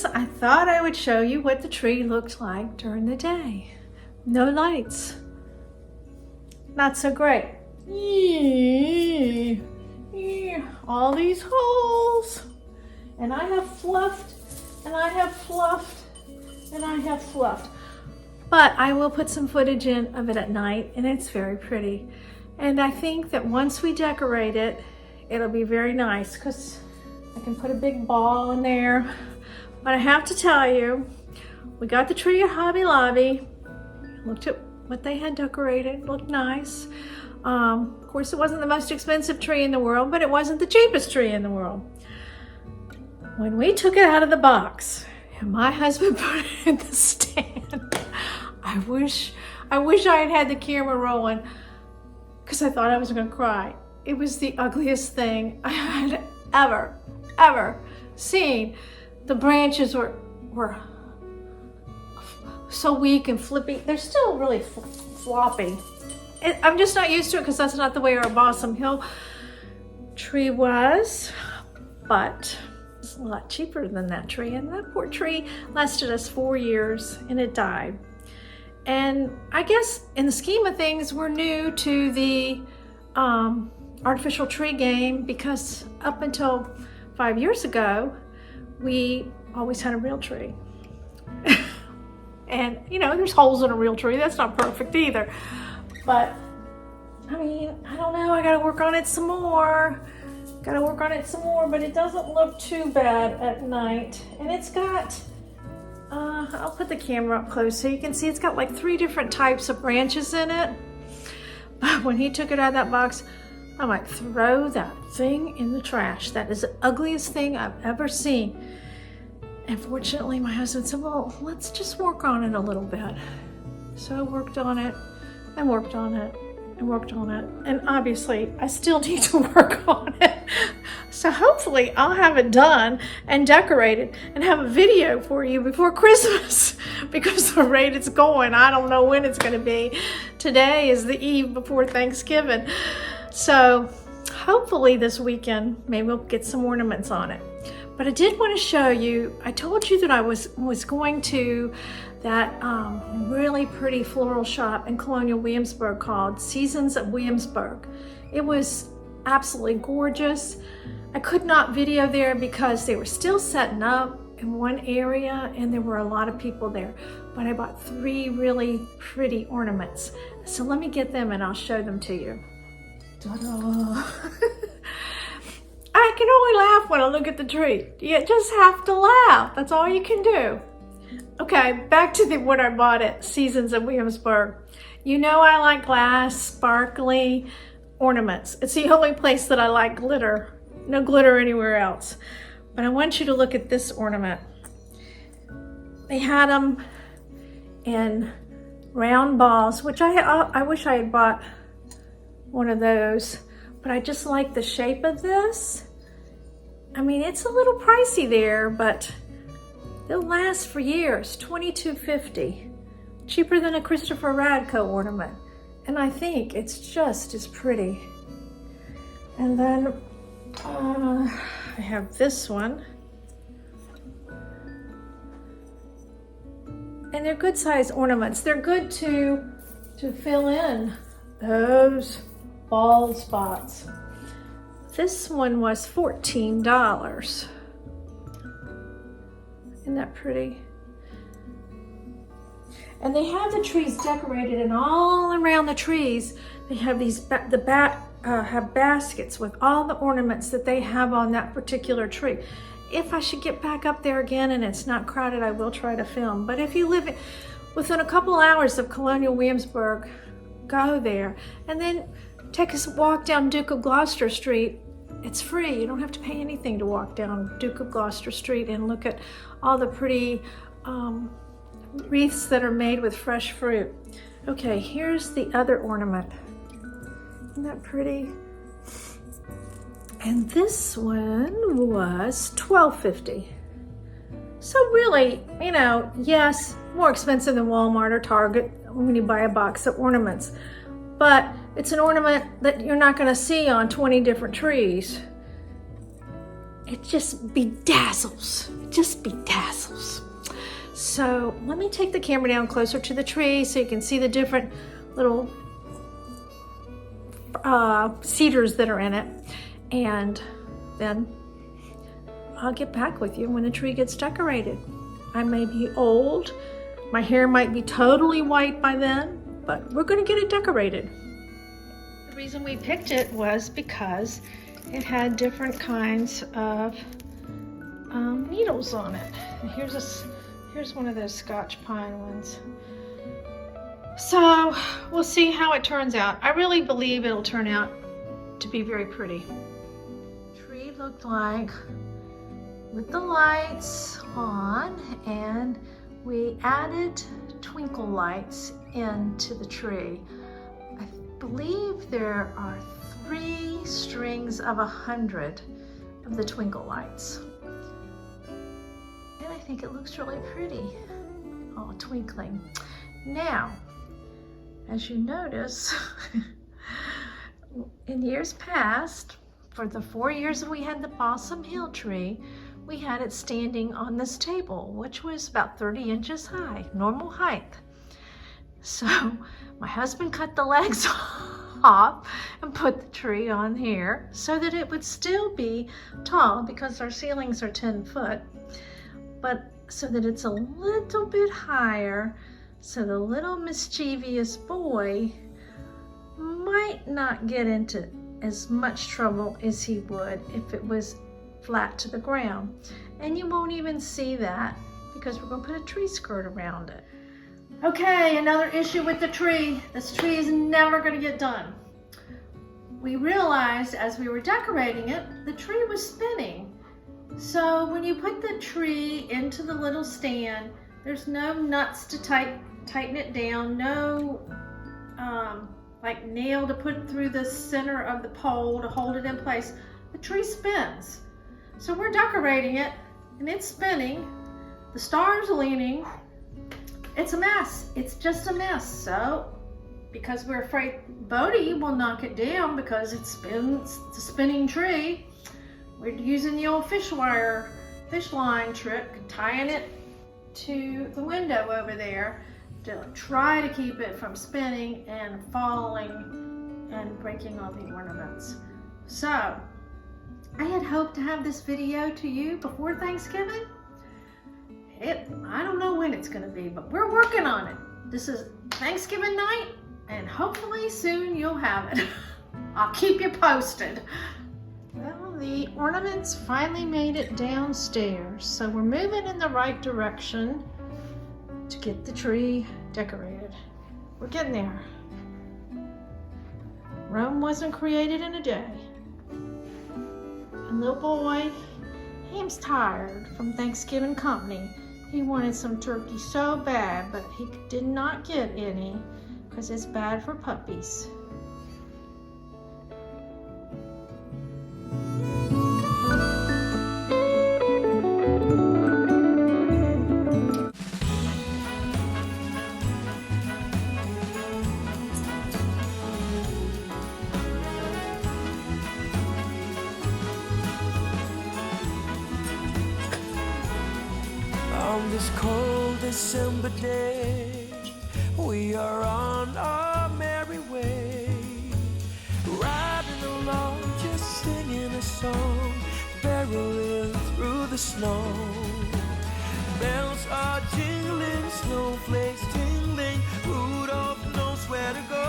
friends, I thought I would show you what the tree looked like during the day. No lights. Not so great. All these holes. And I have fluffed, and I have fluffed, and I have fluffed. But I will put some footage in of it at night, and it's very pretty. And I think that once we decorate it, it'll be very nice because I can put a big ball in there. But I have to tell you, we got the tree at Hobby Lobby. Looked at what they had decorated, looked nice. Of course, it wasn't the most expensive tree in the world, but it wasn't the cheapest tree in the world. When we took it out of the box and my husband put it in the stand, I wish I had had the camera rolling because I thought I was going to cry. It was the ugliest thing I had ever seen. The branches were so weak and flippy. They're still really floppy. I'm just not used to it because that's not the way our Balsam Hill tree was, but it's a lot cheaper than that tree. And that poor tree lasted us 4 years and it died. And I guess in the scheme of things, we're new to the artificial tree game because up until 5 years ago, we always had a real tree. And you know, there's holes in a real tree. That's not perfect either. But I mean, I don't know. I gotta work on it some more. But it doesn't look too bad at night. And it's got, I'll put the camera up close so you can see it's got like 3 different types of branches in it. But when he took it out of that box, I might throw that thing in the trash. That is the ugliest thing I've ever seen. And fortunately, my husband said, well, let's just work on it a little bit. So I worked on it and worked on it and worked on it. And obviously, I still need to work on it. So hopefully, I'll have it done and decorated and have a video for you before Christmas because the rate it's going, I don't know when it's going to be. Today is the eve before Thanksgiving. So hopefully this weekend, maybe we'll get some ornaments on it. But I did want to show you, I told you that I was going to that really pretty floral shop in Colonial Williamsburg called Seasons of Williamsburg. It was absolutely gorgeous. I could not video there because they were still setting up in one area and there were a lot of people there. But I bought 3 really pretty ornaments. So let me get them and I'll show them to you. Ta-da! I can only laugh when I look at the tree. You just have to laugh. That's all you can do. Okay, back to what I bought at Seasons of Williamsburg. You know I like glass, sparkly ornaments. It's the only place that I like glitter. No glitter anywhere else. But I want you to look at this ornament. They had them in round balls, which I wish I had bought one of those. But I just like the shape of this. I mean, it's a little pricey there, but they'll last for years. $22.50, cheaper than a Christopher Radko ornament. And I think it's just as pretty. And then I have this one. And they're good size ornaments. They're good to fill in those bald spots. This one was $14. Isn't that pretty? And they have the trees decorated, and all around the trees they have these have baskets with all the ornaments that they have on that particular tree. If I should get back up there again and it's not crowded, I will try to film. But if you live within a couple hours of Colonial Williamsburg, go there and then take a walk down Duke of Gloucester Street. It's free. You don't have to pay anything to walk down Duke of Gloucester Street and look at all the pretty wreaths that are made with fresh fruit. Okay, here's the other ornament. Isn't that pretty? And this one was $12.50. So really, you know, yes, more expensive than Walmart or Target when you buy a box of ornaments. But it's an ornament that you're not going to see on 20 different trees. it just bedazzles. It just bedazzles. So let me take the camera down closer to the tree so you can see the different little cedars that are in it. And then I'll get back with you when the tree gets decorated. I may be old. My hair might be totally white by then, but we're gonna get it decorated. The reason we picked it was because it had different kinds of needles on it. And here's one of those Scotch pine ones. So we'll see how it turns out. I really believe it'll turn out to be very pretty. The tree looked like with the lights on, and we added twinkle lights into the tree. I believe there are 3 strings of 100 of the twinkle lights. And I think it looks really pretty, all twinkling. Now, as you notice, in years past, for the 4 years that we had the Balsam Hill tree, we had it standing on this table, which was about 30 inches high, normal height. So my husband cut the legs off and put the tree on here so that it would still be tall, because our ceilings are 10 foot, but so that it's a little bit higher, so the little mischievous boy might not get into as much trouble as he would if it was flat to the ground. And you won't even see that because we're gonna put a tree skirt around it. Okay, another issue with the tree. This tree is never gonna get done. We realized as we were decorating it, the tree was spinning. So when you put the tree into the little stand, there's no nuts to tighten it down, no like nail to put through the center of the pole to hold it in place. The tree spins. So we're decorating it and it's spinning. The stars are leaning. It's a mess. It's just a mess. So because we're afraid Bodie will knock it down because it spins, it's a spinning tree, we're using the old fish line trick, tying it to the window over there to try to keep it from spinning and falling and breaking all the ornaments. So I had hoped to have this video to you before Thanksgiving. I don't know when it's gonna be, but we're working on it. This is Thanksgiving night, and hopefully soon you'll have it. I'll keep you posted. Well, the ornaments finally made it downstairs, so we're moving in the right direction to get the tree decorated. We're getting there. Rome wasn't created in a day. And little boy, he's tired from Thanksgiving company. He wanted some turkey so bad, but he did not get any because it's bad for puppies. On this cold December day, we are on our merry way, riding along, just singing a song, barreling through the snow. Bells are jingling, snowflakes tingling, Rudolph knows where to go.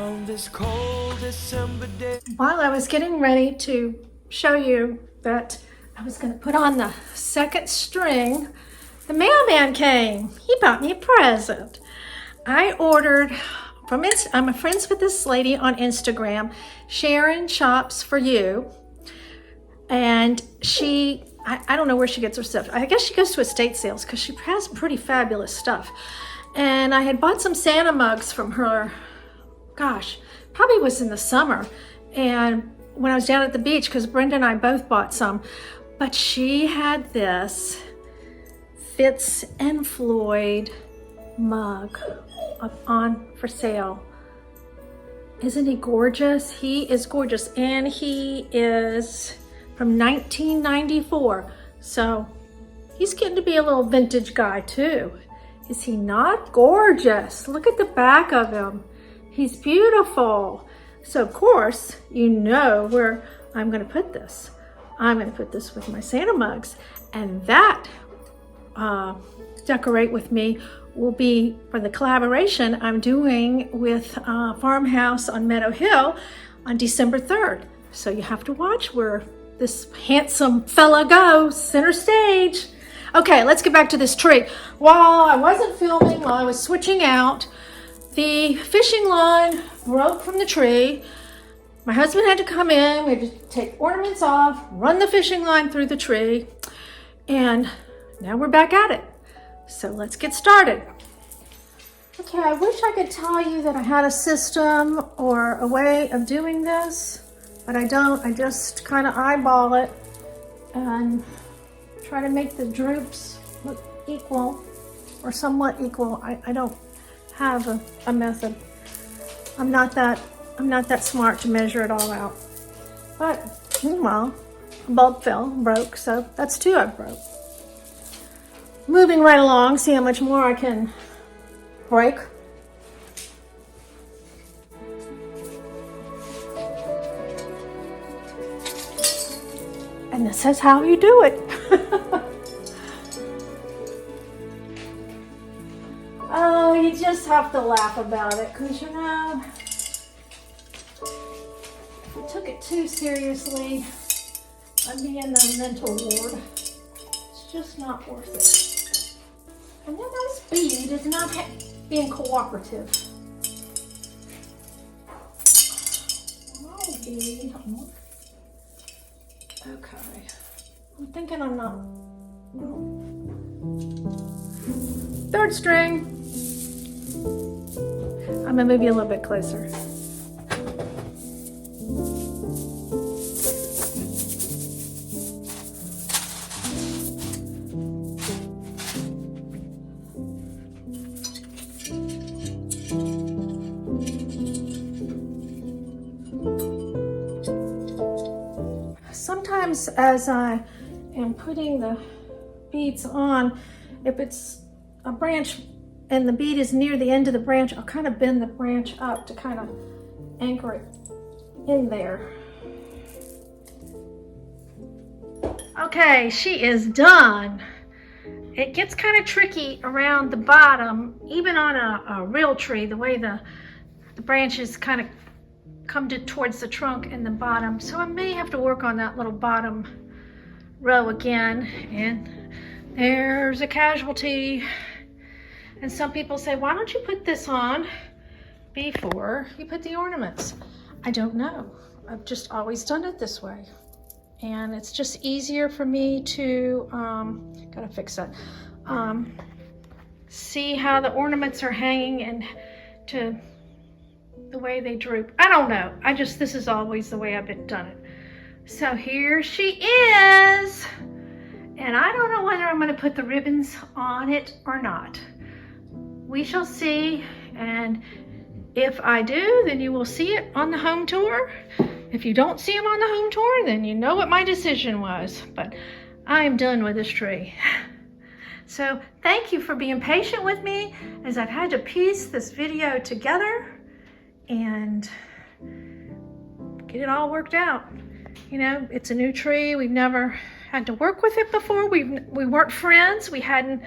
On this cold December day. While I was getting ready to show you that I was going to put on the second string, the mailman came. He bought me a present. I ordered from I'm friends with this lady on Instagram, Sharon Shops for You, and I don't know where she gets her stuff. I guess she goes to estate sales because she has pretty fabulous stuff. And I had bought some Santa mugs from her, gosh, probably was in the summer, and when I was down at the beach, because Brenda and I both bought some. But she had this Fitz and Floyd mug up on for sale. Isn't he gorgeous? He is gorgeous, and he is from 1994. So he's getting to be a little vintage guy too. Is he not gorgeous? Look at the back of him. He's beautiful. So of course, you know where I'm gonna put this. I'm gonna put this with my Santa mugs, and that Decorate With Me will be for the collaboration I'm doing with Farmhouse on Meadow Hill on December 3rd. So you have to watch where this handsome fella goes, center stage. Okay, let's get back to this tree. While I wasn't filming, while I was switching out, the fishing line broke from the tree. My husband had to come in, we had to take ornaments off, run the fishing line through the tree, and now we're back at it. So let's get started. Okay, I wish I could tell you that I had a system or a way of doing this, but I don't. I just kind of eyeball it and try to make the droops look equal or somewhat equal. I don't have a method. I'm not that smart to measure it all out. But meanwhile, a bulb broke, so that's 2 I broke. Moving right along, see how much more I can break. And this is how you do it. Oh, you just have to laugh about it, because you know, if you took it too seriously, I'd be in the mental ward. It's just not worth it. And then this bead is not being cooperative. Oh, bead. Okay. I'm thinking I'm not. Third string. I'm gonna move you a little bit closer. Sometimes as I am putting the beads on, if it's a branch and the bead is near the end of the branch, I'll kind of bend the branch up to kind of anchor it in there. Okay, she is done. It gets kind of tricky around the bottom, even on a real tree, the way the branches kind of come towards the trunk and the bottom. So I may have to work on that little bottom row again. And there's a casualty. And some people say, why don't you put this on before you put the ornaments? I don't know. I've just always done it this way. And it's just easier for me to, gotta fix that, see how the ornaments are hanging and to the way they droop. I don't know. This is always the way I've done it. So here she is. And I don't know whether I'm going to put the ribbons on it or not. We shall see. And if I do, then you will see it on the home tour. If you don't see them on the home tour, then you know what my decision was. But I am done with this tree. So thank you for being patient with me as I've had to piece this video together and get it all worked out. You know, it's a new tree. We've never had to work with it before. We weren't friends. We hadn't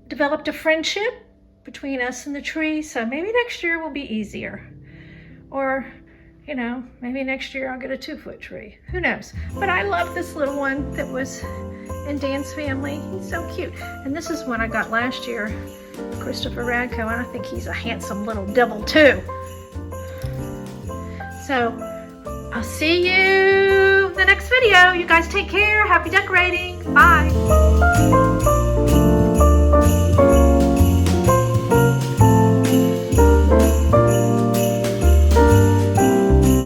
developed a friendship between us and the tree. So maybe next year will be easier. Or, you know, maybe next year I'll get a 2-foot tree. Who knows? But I love this little one that was in Dan's family. He's so cute. And this is one I got last year. Christopher Radko, and I think he's a handsome little devil too. So I'll see you in the next video. You guys take care. Happy decorating. Bye.